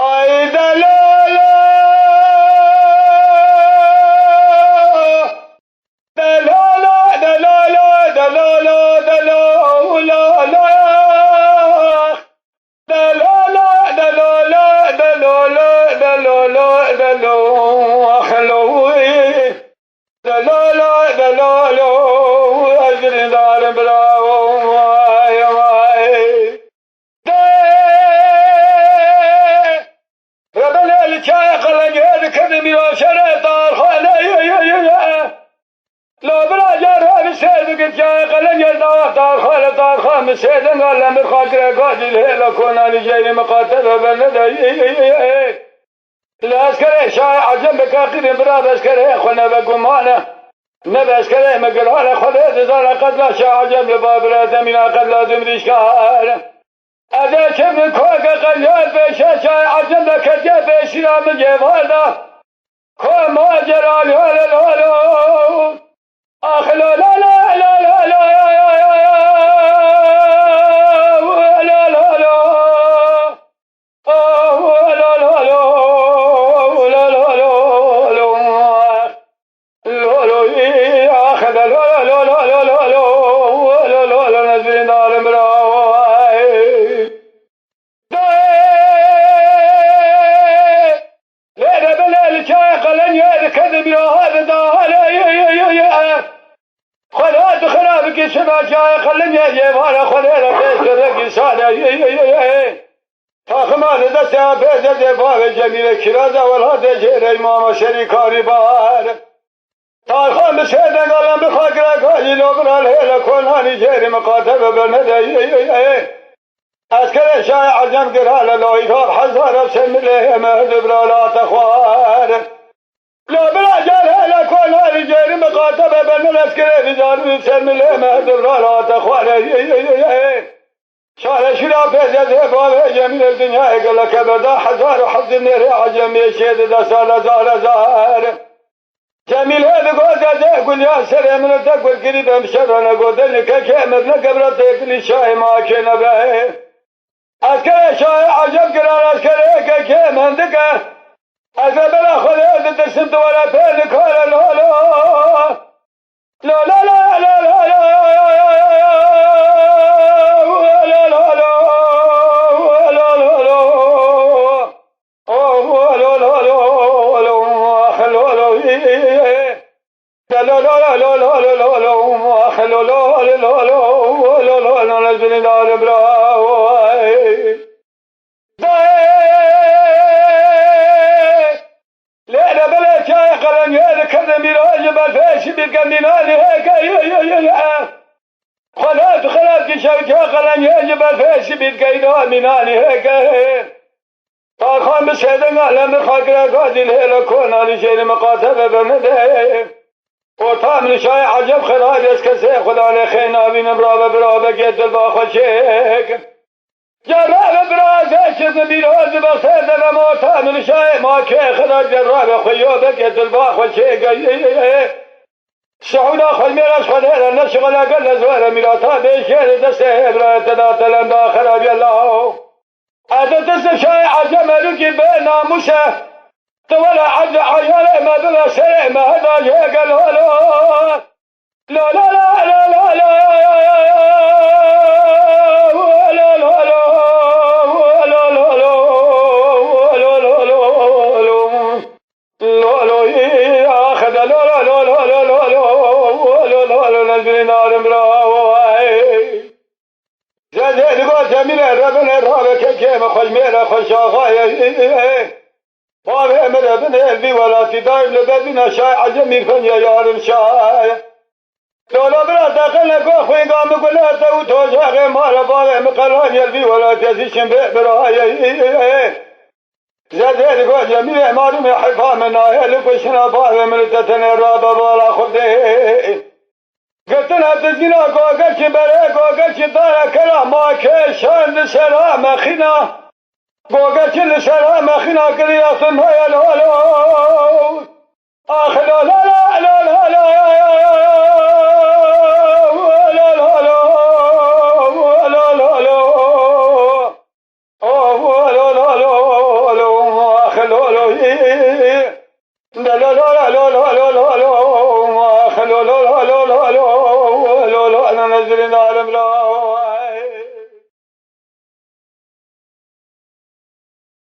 اي دلالا دلالا دلالا دلالا دلالا دلالا دلالا دلالا دلالا دلالا خلوي دلالا دلالا اجر دار براو واي واي ربنا الشاي خلق يدك من شرع دار خانه لا برا جار بسيدك الشاي خلق يدك دار خانه سيدنا قال من خاطر قادل هلا كنا نجي مقاتل بلد العسكري شاي عجم بكاقير براد عسكري خنا بقمانه نبى عسكري مقرانه خذ زار قتل شاي عجم لباب رادمنا قتل دمريش كهانه اذا شم كوكا قليل بشاشة عجم لك جيب شرام جيبالنا كو ماجر الهول الهول اخ لا لا لا لا لا لا شبا جاي خلني اجيب على خلينا في ساده فخما دسا بيز دفاع جميل كرازه والهدى جير امام شريكاري بار تارخان بسيدن قلم بخاطر قاجي لو برا الهيله كوناني جير مقاتب بندي عسكر شاي عجم قرال لو يثار حزار بسمله مهد برا لا تخوار لا بلا جال لا كل هذه جير مقاتبة بين العسكري رجال يسمى له مهدر لا تخوان شال شراب جذب وهو جميل الدنيا قال لك بدا حزار وحظ النار عجم يشيد دسال زار زار جميل هذا قوزة يقول يا سلام من تقول قريب مشرنا قدني كامل نقبل تقلي شاي ما كنا به عسكري شاي عجب قرار عسكري كامل دقه أزبلا خليل تسد ولا بينك ولا لا لا لا لا لا لا خلات شوكة خلان يجب الفيش بالقيدة مناني هيك طاقان بسيدن أعلم بخاقر قادل هيلا كونا لشير مقاتبة بمده وطام لشاي عجب خلال يسكسي خدا لخينا بين برابة قيد الباخو شيك جراب برازة شد بيروز بخيدة موطام لشاي ما كي خلال جراب خيوبة قيد الباخو شيك سعودا خلميراش خلينا نشغل أقل زوار ميراتا بيشير دسته إبرات داتلن داخل أبي الله هذا دس شاي عجم لكي بين ناموسه طول عز عيال ما بلا سرع ما هذا يقل لا لا لا لا لا لا خجميرة خشاخايا وابه مربن البي ولا تدايم لبدنا شاي عجمي فنيا يارم شاي لولا برا داخلنا قوخي قام قلت وتوجه مارا بابه مقران يلبي ولا تزيشن برايا زاد قول جميع معلوم حفا من ناهل كشنا بابه من تتنى رابا ولا خبدي قلتنا تزينا قوقش بري قوقش دارا كلا ما كيشان سلام خنا قوقش سلام خنا قريا سنها الهلو آخر لا لا لا لا لا لا